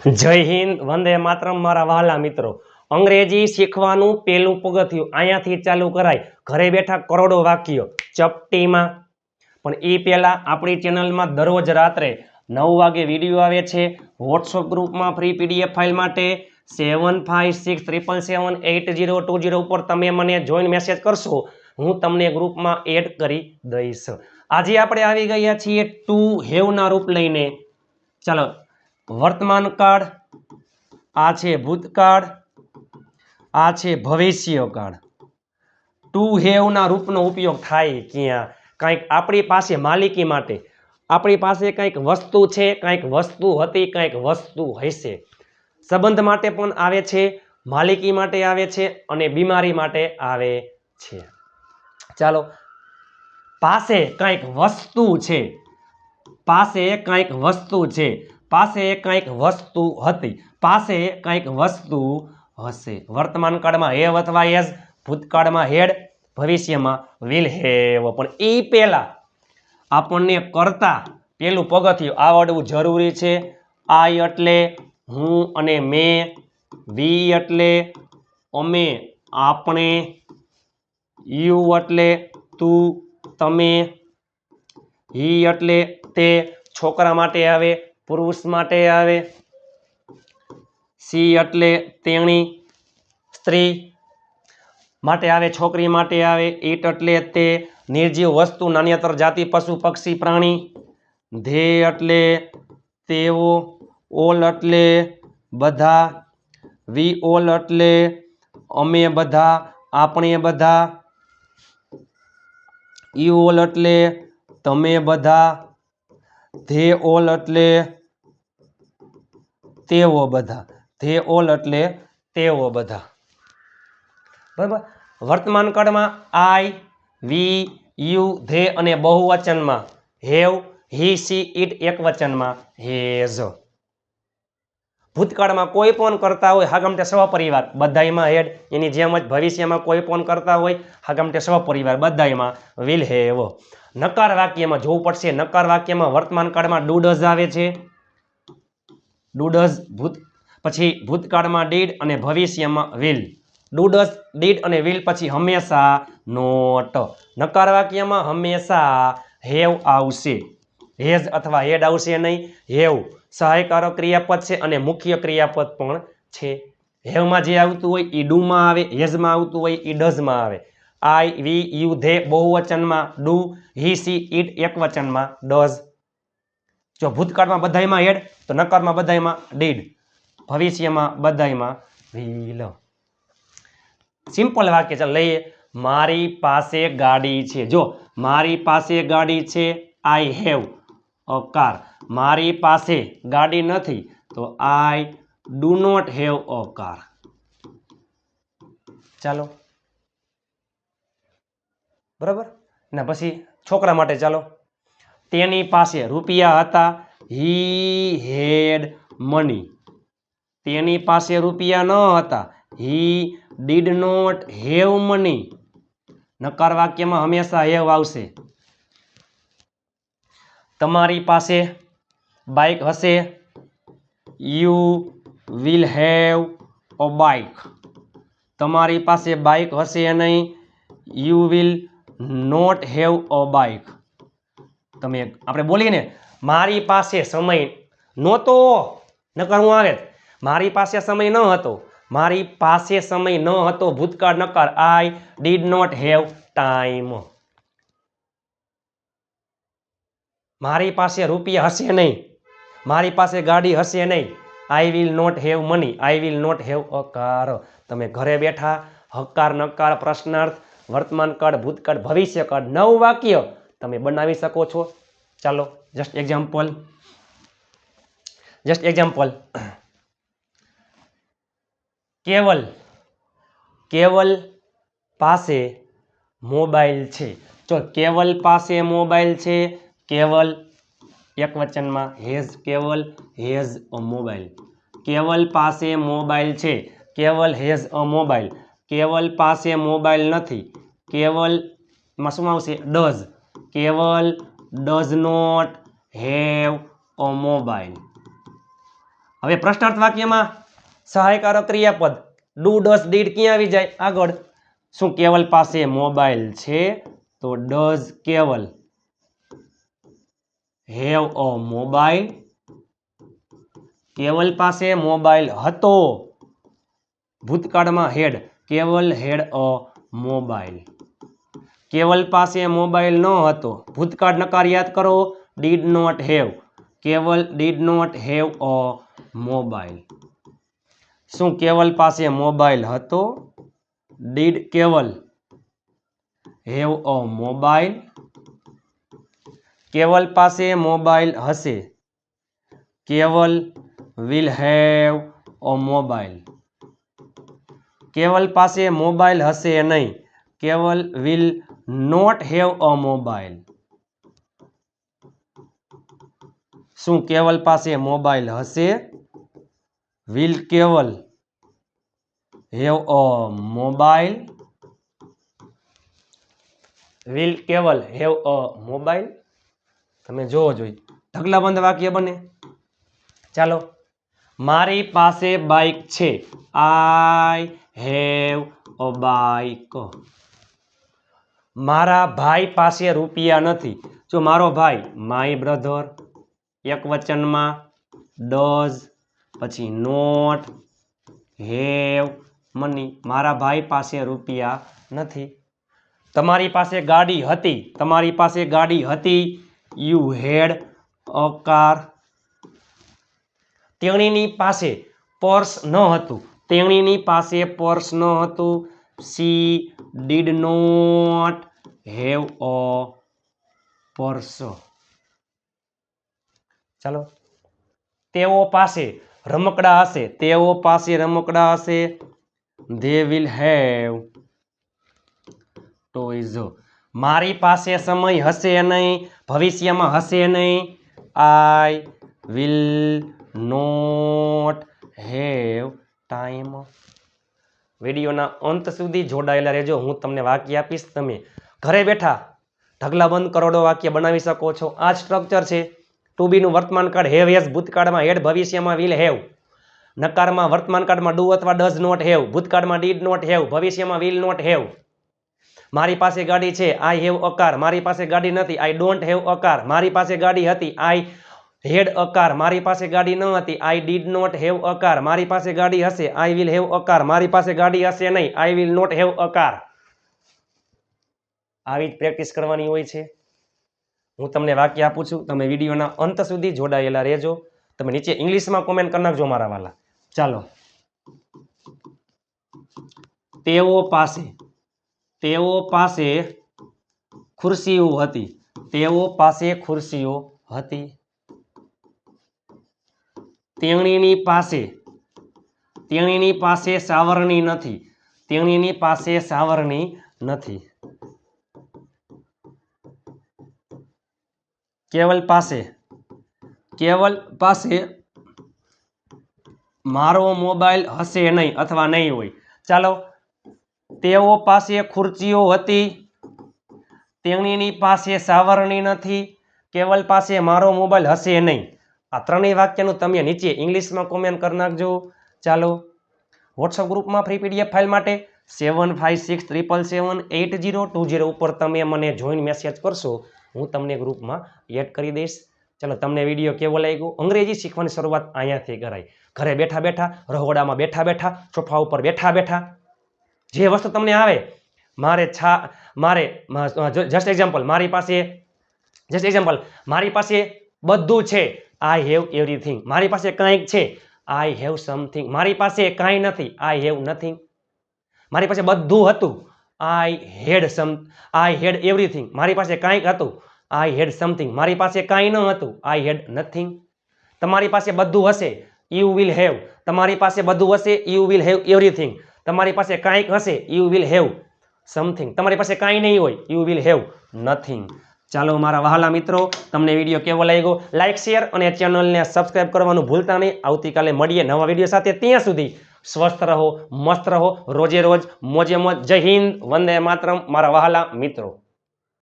જય હિન્દ, વંદે માતરમ મારા વહાલા મિત્રો। અંગ્રેજી શીખવાનું પહેલું પગથિયું અહીંયાથી ચાલુ કરાય। ઘરે બેઠા કરોડો વાક્યો ચપટીમાં। પણ એ પહેલા આપણી ચેનલમાં દરરોજ રાત્રે 9 વાગે વિડીયો આવે છે। વોટ્સઅપ ગ્રુપમાં ફ્રી પીડીએફ ફાઇલ માટે 7567778020 ઉપર તમે મને જોઈન મેસેજ કરશો, હું તમને ગ્રુપમાં એડ કરી દઈશ। આજે આપણે આવી ગયા છીએ ટુ હેવના રૂપ લઈને। ચાલો, વર્તમાન કાળ, આ છે ભૂતકાળ, આ છે ભવિષ્યકાળ। ટુ હેવના રૂપનો ઉપયોગ થાય ક્યાં? કંઈક આપણી પાસે માલિકી માટે, આપણી પાસે કંઈક વસ્તુ છે, કંઈક વસ્તુ હતી, કંઈક વસ્તુ હશે। સંબંધ માટે પણ આવે છે, માલિકી માટે આવે છે અને બીમારી માટે આવે છે। ચાલો, પાસે કંઈક વસ્તુ છે, પાસે કંઈક વસ્તુ છે, પાસે કંઈક વસ્તુ હતી, પાસે કંઈક વસ્તુ હશે। વર્તમાન કાળમાં હેવ અથવા હેઝ, ભૂતકાળમાં હેડ, ભવિષ્યમાં વિલ હેવ। પણ એ પહેલા આપણને કરતા પેલું પગથિયું આવડવું જરૂરી છે। આઈ એટલે હું અને મેં, વી એટલે અમે આપણે, યુ એટલે તું તમે, હી એટલે તે છોકરા માટે આવે, પુરુષ માટે આવે, સી એટલે તેણી સ્ત્રી માટે આવે, છોકરી માટે આવે, ઈટ એટલે તે નિર્જીવ વસ્તુ, નાન્યતર જાતિ, પશુ, પક્ષી, પ્રાણી, ધે એટલે તેઓ, ઓલ એટલે બધા, વી ઓલ એટલે અમે બધા, આપણે બધા, યુ ઓલ એટલે તમે બધા, ધે ઓલ એટલે તેઓ બધા, ધે ઓલ એટલે તેઓ બધા। બરાબર। વર્તમાન કાળમાં આઈ, વી, યુ, ધે અને બહુવચનમાં હેવ, હી, સી, ઈટ, એકવચનમાં હેઝ। ભૂતકાળમાં કોઈ પણ કરતા હોય હાગમટે સહપરિવાર, બધાયમાં હેડ, એની જેમ જ ભવિષ્યમાં કોઈ પણ કરતા હોય હાગમટે સહપરિવાર, બધાયમાં વિલ હેવ। નકાર વાક્યમાં જોવું પડશે, નકાર વાક્યમાં વર્તમાન કાળમાં ડુ ડઝ આવે છે, ડુ ડઝ પછી ભૂતકાળમાં ડીડ અને ભવિષ્યમાં વિલ। ડુ ડઝ, ડીડ અને વિલ પછી હંમેશા નોટ। નકાર વાક્યમાં હંમેશા હેવ આવશે, હેઝ અથવા હેડ આવશે નહીં। હેવ સહાયકારક ક્રિયાપદ છે અને મુખ્ય ક્રિયાપદ પણ છે। હેવમાં જે આવતું હોય એ ડુમાં આવે, હેઝમાં આવતું હોય એ ડઝમાં આવે। આઈ, વી, યુ, ધે બહુવચનમાં ડુ, હી, સી, ઈટ એકવચનમાં ડઝ। જો ભૂતકાળમાં બધાયમાં હેડ તો નકારમાં બધાયમાં ડીડ, ભવિષ્યમાં બધાયમાં વિલ। સિમ્પલ વાક્ય ચાલ લઈએ। મારી પાસે ગાડી છે, જો મારી પાસે ગાડી છે, આઈ હેવ અ કાર। મારી પાસે ગાડી નથી તો I do not have a car. ચાલો, બરાબર ને? પછી છોકરા માટે ચાલો, તેની પાસે રૂપિયા હતા, હી હેડ મની। તેની પાસે રૂપિયા ન હતા, he did not have money. નકાર વાક્યમાં હંમેશા હેવ આવશે। તમારી પાસે બાઇક હશે, you will have a bike. તમારી પાસે બાઇક હશે નહીં, you will not have a bike. તમે આપણે બોલીએ ને, મારી પાસે સમય નહોતો, નકર હું આવે, મારી પાસે સમય ન હતો, મારી પાસે સમય ન હતો, ભૂતકાળ નકાર I did not have time. મારી પાસે રૂપિયા હશે નહીં, મારી પાસે ગાડી હશે નહીં, I will not have money, I will not have a car. તમે ઘરે બેઠા હકાર, નકાર, પ્રશ્નાર્થ, વર્તમાન કાળ, ભૂતકાળ, ભવિષ્યકાળ 9 વાક્ય તમે બનાવી શકો છો। ચાલો, જસ્ટ એક્ઝામ્પલ, કેવલ, કેવલ પાસે મોબાઈલ છે। જો કેવલ પાસે મોબાઈલ છે, કેવલ એકવચનમાં હેઝ, કેવલ હેઝ અ મોબાઈલ। કેવલ પાસે મોબાઈલ છે, કેવલ હેઝ અ મોબાઈલ। કેવલ પાસે મોબાઈલ નથી, કેવલમાં શું આવશે? Does, Keval does not have a mobile. હવે પ્રશ્નાર્થ વાક્યમાં સહાયકારક ક્રિયાપદ ડુ ડસ ડીડ ક્યાં આવી જાય આગળ શું કેવલ પાસે મોબાઈલ છે તો ડઝ કેવલ હેવ અ મોબાઈલ કેવલ પાસે મોબાઈલ હતો ભૂતકાળમાં હેડ કેવલ હેડ અ મોબાઈલ કેવલ પાસે મોબાઈલ ન હતો ભૂતકાળ નકાર યાદ કરો did not have Keval did not have a mobile શું કેવલ પાસે મોબાઈલ હતો ડીડ કેવલ હેવ અ મોબાઈલ કેવલ પાસે મોબાઈલ હશે કેવલ વિલ હેવ અ મોબાઈલ કેવલ પાસે મોબાઈલ હશે નહીં Keval will not have a mobile શું કેવલ પાસે મોબાઈલ હશે will Keval have a mobile will Keval have a mobile તમે જોવો જોઈએ ઢગલાબંધ વાક્ય બને ચાલો મારી પાસે બાઇક છે આઈ હેવ અ બાઇક મારા ભાઈ પાસે રૂપિયા નથી જો મારો ભાઈ માય બ્રધર એક વચનમાં ડઝ પછી નોટ હેવ મની મારા ભાઈ પાસે રૂપિયા નથી તમારી પાસે ગાડી હતી તમારી પાસે ગાડી હતી યુ હેડ અ કાર તેણીની પાસે પર્સ ન હતું તેણીની પાસે પર્સ ન હતું she did not have a purse ચાલો તેઓ પાસે રમકડા હશે તેઓ પાસે રમકડા હશે ધે વિલ હેવ ટોયઝ મારી પાસે સમય હશે નહીં ભવિષ્યમાં હશે નહીં I will not have time વિડીયોના અંત સુધી જોડાયેલા રહેજો હું તમને વાક્ય આપીશ તમે ઘરે બેઠા ઢગલાબંધ કરોડો વાક્ય બનાવી શકો છો આ સ્ટ્રક્ચર છે ટુ બી નું વર્તમાન કાળ હેવ હેઝ ભૂતકાળમાં હેડ ભવિષ્યમાં વિલ હેવ નકારમાં વર્તમાન કાળમાં ડુ અથવા ડઝ નોટ હેવ ભૂતકાળમાં ડીડ નોટ હેવ ભવિષ્યમાં વિલ નોટ હેવ મારી પાસે ગાડી છે આઈ હેવ અ કાર મારી પાસે ગાડી નથી I don't have a car મારી પાસે ગાડી હતી આઈ હેડ અ કાર મારી પાસે ગાડી ન હતી I did not have a car મારી પાસે ગાડી હશે I will have a car મારી પાસે ગાડી હશે નહીં I will not have a car આવી જ પ્રેક્ટિસ કરવાની હોય છે હું તમને વાક્ય આપું છું તમે વિડીયોના અંત સુધી જોડાયેલા રહેજો તમે નીચે ઇંગ્લિશમાં કોમેન્ટ કરી નાખજો મારા વાલા ચાલો તેઓ પાસે ખુરશીઓ હતી તેઓ પાસે ખુરશીઓ હતી તેણીની પાસે સાવરણી નથી તેણીની પાસે સાવરણી નથી કેવલ પાસે મારો મોબાઈલ હશે નહીં અથવા નહીં હોય ચાલો તેઓ પાસે ખુરશીઓ હતી તેણીની પાસે સાવરણી નથી કેવલ પાસે મારો મોબાઈલ હશે નહીં આ ત્રણેય વાક્યનું તમે નીચે ઇંગ્લિશમાં કોમેન્ટ કરી નાખજો ચાલો વોટ્સઅપ ગ્રુપમાં ફ્રી પીડીએફ ફાઇલ માટે 7567778020 ઉપર તમે મને જોઈન મેસેજ કરશો હું તમને ગ્રુપમાં એડ કરી દઈશ ચાલો તમને વિડીયો કેવો લાગ્યો અંગ્રેજી શીખવાની શરૂઆત અહીંયાથી કરાય ઘરે બેઠા બેઠા રહોડામાં બેઠા બેઠા સોફા ઉપર બેઠા બેઠા જે વસ્તુ તમને આવે જસ્ટ એક્ઝામ્પલ મારી પાસે બધું છે આઈ હેવ એવરીથિંગ મારી પાસે કંઈક છે આઈ હેવ સમથિંગ મારી પાસે કાંઈ નથી આઈ હેવ નથિંગ મારી પાસે બધું હતું આઈ હેડ એવરીથિંગ મારી પાસે કંઈક હતું આઈ હેડ સમથિંગ મારી પાસે કાંઈ ન હતું આઈ હેડ નથિંગ તમારી પાસે બધું હશે યુ વિલ હેવ તમારી પાસે બધું હશે યુ વિલ હેવ એવરીથિંગ તમારી પાસે કંઈક હશે યુ વિલ હેવ સમથિંગ તમારી પાસે કાંઈ નહીં હોય યુ વિલ હેવ નથિંગ ચાલો મારા વહાલા મિત્રો તમને વિડીયો કેવો લાગ્યો લાઈક શેર અને ચેનલને સબસ્ક્રાઇબ કરવાનું ભૂલતા નહીં આવતીકાલે મળીએ નવા વિડીયો સાથે ત્યાં સુધી સ્વસ્થ રહો મસ્ત રહો રોજે રોજ મોજે મોજ જય હિન્દ વંદે માતરમ મારા વહાલા મિત્રો